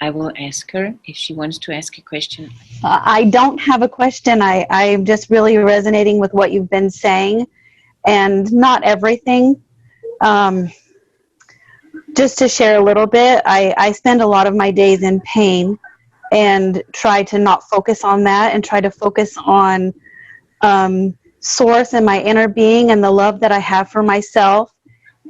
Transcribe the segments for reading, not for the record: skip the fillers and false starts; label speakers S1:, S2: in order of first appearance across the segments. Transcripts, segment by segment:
S1: I will ask her if she wants to ask a question.
S2: I don't have a question. I'm just really resonating with what you've been saying, and not everything. Just to share a little bit, I spend a lot of my days in pain and try to not focus on that and try to focus on source and my inner being and the love that I have for myself.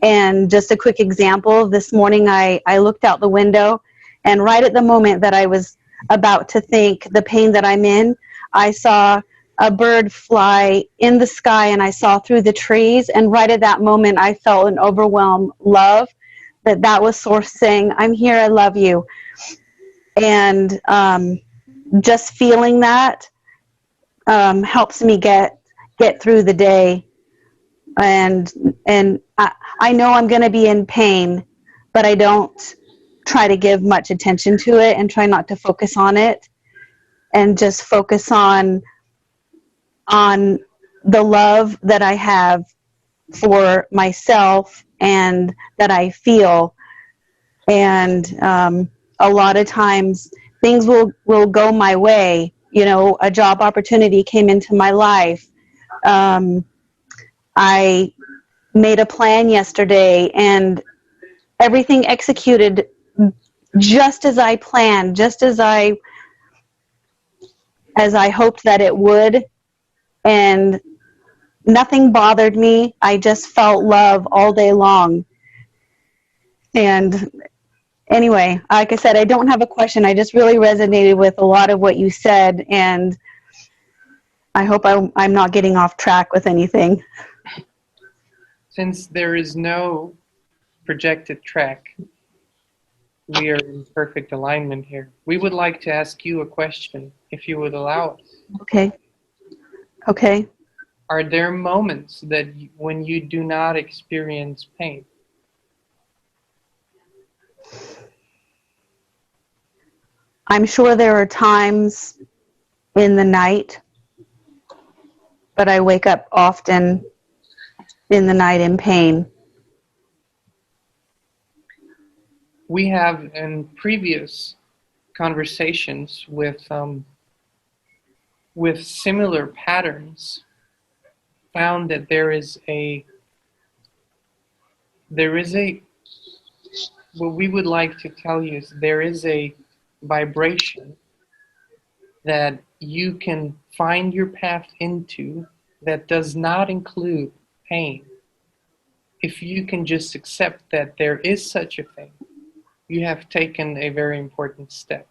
S2: And just a quick example, this morning I looked out the window, and right at the moment that I was about to think the pain that I'm in, I saw a bird fly in the sky, and I saw through the trees, and right at that moment I felt an overwhelmed love, that was source saying, I'm here, I love you. And just feeling that helps me get through the day. And I know I'm going to be in pain, but I don't try to give much attention to it and try not to focus on it, and just focus on the love that I have for myself and that I feel. And a lot of times things will go my way. You know, a job opportunity came into my life. I made a plan yesterday, and everything executed just as I planned, just as I hoped that it would, and nothing bothered me. I just felt love all day long. And anyway, like I said, I don't have a question. I just really resonated with a lot of what you said, and I hope I'm not getting off track with anything.
S3: Since there is no projected track, we are in perfect alignment here. We would like to ask you a question, if you would allow us.
S2: Okay. Okay.
S3: Are there moments that when you do not experience pain?
S2: I'm sure there are times in the night, but I wake up often in the night in pain.
S3: We have in previous conversations with similar patterns found that there is what we would like to tell you is there is a vibration that you can find your path into that does not include pain. If you can just accept that there is such a thing, you have taken a very important step,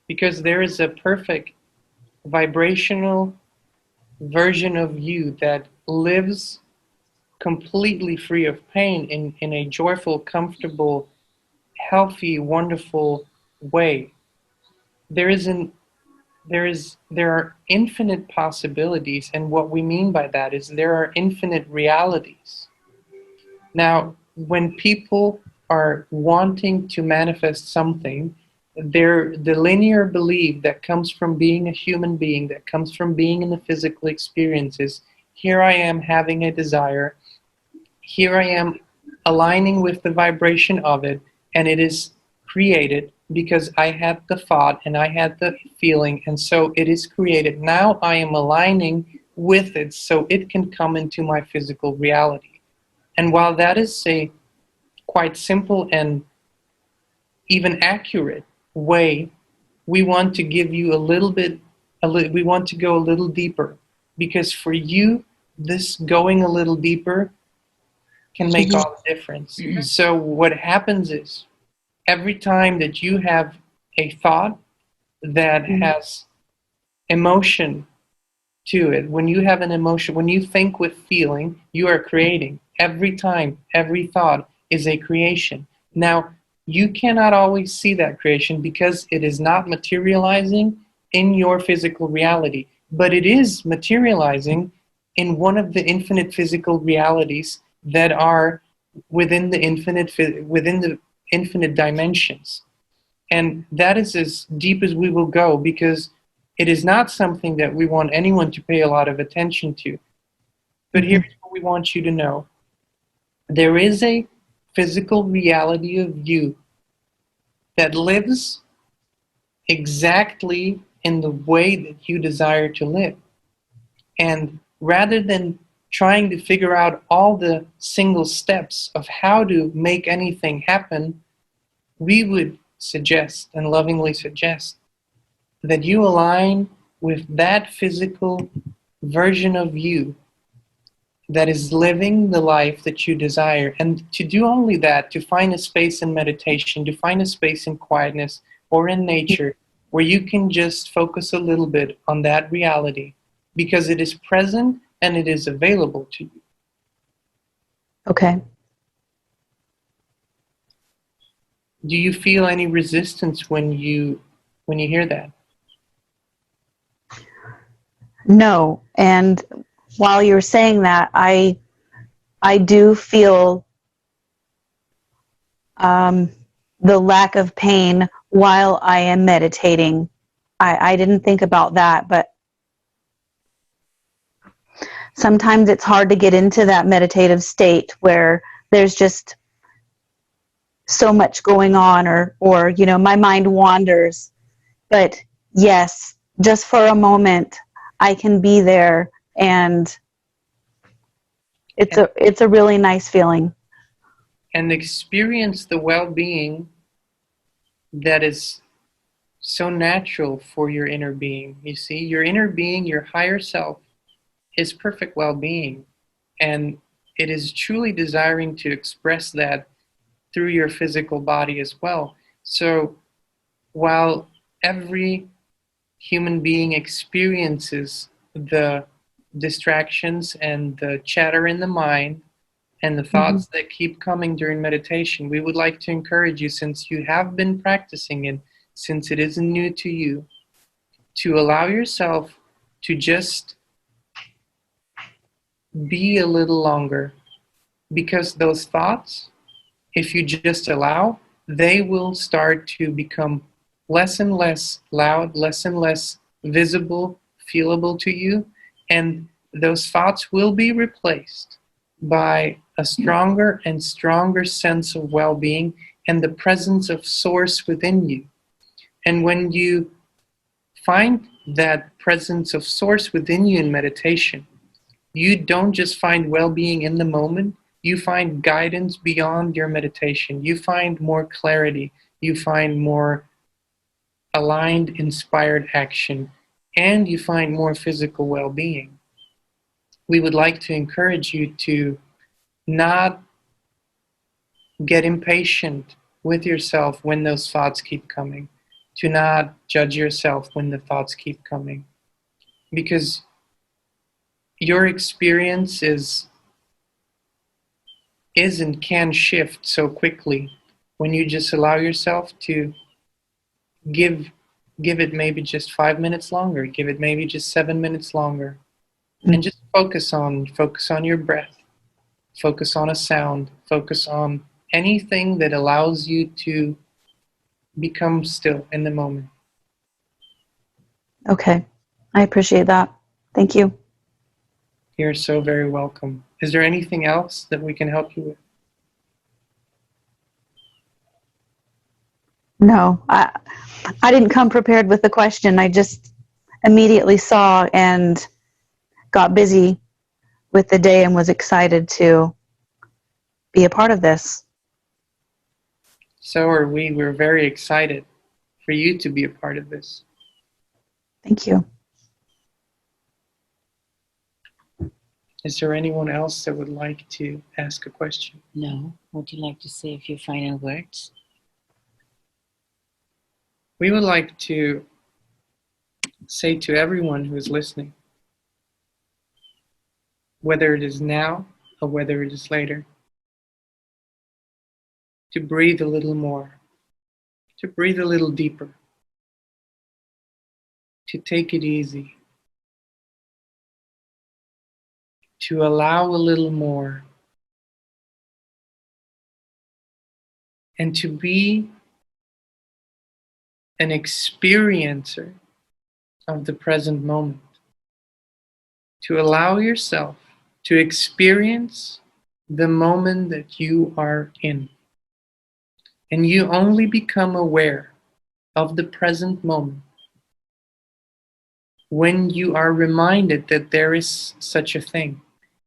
S3: because there is a perfect vibrational version of you that lives completely free of pain in a joyful, comfortable, healthy, wonderful way. There are infinite possibilities, and what we mean by that is there are infinite realities. Now, when people are wanting to manifest something, the linear belief that comes from being a human being, that comes from being in the physical experiences, here I am having a desire, here I am aligning with the vibration of it, and it is created because I had the thought and I had the feeling, and so it is created. Now I am aligning with it so it can come into my physical reality. And while that is a quite simple and even accurate way, we want to give you we want to go a little deeper, because for you, this going a little deeper can make all the difference. So what happens is, every time that you have a thought that has emotion to it, when you have an emotion, when you think with feeling, you are creating. Every time, every thought is a creation. Now, you cannot always see that creation because it is not materializing in your physical reality, but it is materializing in one of the infinite physical realities that are within the infinite dimensions. And that is as deep as we will go, because it is not something that we want anyone to pay a lot of attention to. But here's what we want you to know. There is a physical reality of you that lives exactly in the way that you desire to live. And rather than trying to figure out all the single steps of how to make anything happen, we would suggest and lovingly suggest that you align with that physical version of you that is living the life that you desire. And to do only that, to find a space in meditation, to find a space in quietness or in nature where you can just focus a little bit on that reality because it is present and it is available to you.
S2: Okay.
S3: Do you feel any resistance when you hear that?
S2: No. And while you're saying that, I do feel the lack of pain while I am meditating. I didn't think about that, but sometimes it's hard to get into that meditative state where there's just so much going on, or you know, my mind wanders. But yes, just for a moment, I can be there, and it's a really nice feeling.
S3: And experience the well-being that is so natural for your inner being. You see, your inner being, your higher self, is perfect well-being, and it is truly desiring to express that through your physical body as well. So while every human being experiences the distractions and the chatter in the mind and the thoughts that keep coming during meditation, we would like to encourage you, since you have been practicing it, since it isn't new to you, to allow yourself to just be a little longer, because those thoughts, if you just allow, they will start to become less and less loud, less and less visible, feelable to you, and those thoughts will be replaced by a stronger and stronger sense of well-being and the presence of source within you. And when you find that presence of source within you in meditation, you don't just find well-being in the moment, you find guidance beyond your meditation. You find more clarity. You find more aligned, inspired action. And you find more physical well-being. We would like to encourage you to not get impatient with yourself when those thoughts keep coming. To not judge yourself when the thoughts keep coming. Because your experience is and can shift so quickly when you just allow yourself to give it maybe just 5 minutes longer, give it maybe just 7 minutes longer, and just focus on your breath, focus on a sound, focus on anything that allows you to become still in the moment.
S2: Okay, I appreciate that. Thank you.
S3: You're so very welcome. Is there anything else that we can help you with?
S2: No, I didn't come prepared with the question. I just immediately saw and got busy with the day and was excited to be a part of this.
S3: So are we. We're very excited for you to be a part of this.
S2: Thank you.
S3: Is there anyone else that would like to ask a question?
S1: No. Would you like to say a few final words?
S3: We would like to say to everyone who is listening, whether it is now or whether it is later, to breathe a little more, to breathe a little deeper, to take it easy, to allow a little more, and to be an experiencer of the present moment. To allow yourself to experience the moment that you are in. And you only become aware of the present moment, when you are reminded that there is such a thing,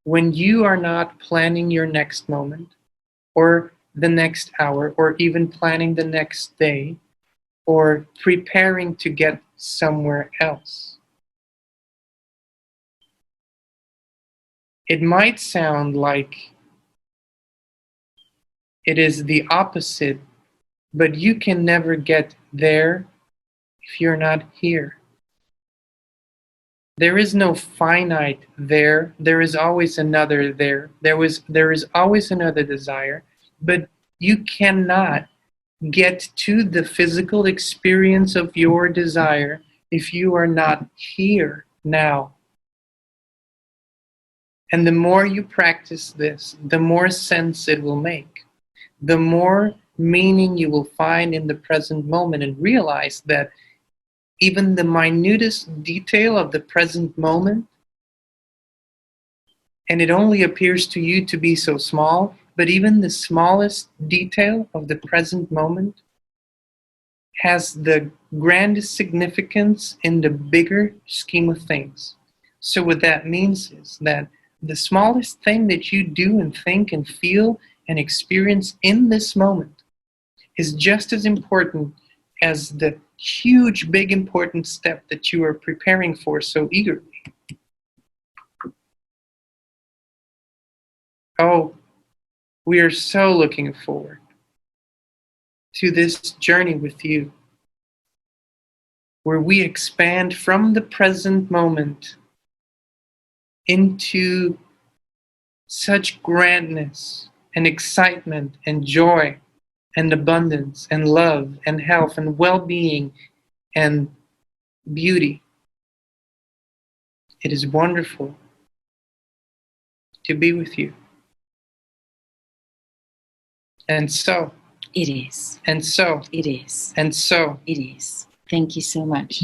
S3: when you are not planning your next moment, or the next hour, or even planning the next day, or preparing to get somewhere else. It might sound like it is the opposite, but you can never get there if you're not here. There is no finite there. There is always another there. There is always another desire, but you cannot get to the physical experience of your desire if you are not here now. And the more you practice this, the more sense it will make. The more meaning you will find in the present moment, and realize that even the minutest detail of the present moment, and it only appears to you to be so small, but even the smallest detail of the present moment has the grandest significance in the bigger scheme of things. So what that means is that the smallest thing that you do and think and feel and experience in this moment is just as important as the huge, big, important step that you are preparing for so eagerly. Oh, we are so looking forward to this journey with you, where we expand from the present moment into such grandness and excitement and joy and abundance and love and health and well-being and beauty. It is wonderful to be with you. And so,
S1: It is.
S3: and so,
S1: It is.
S3: and so,
S1: It is. Thank you so much.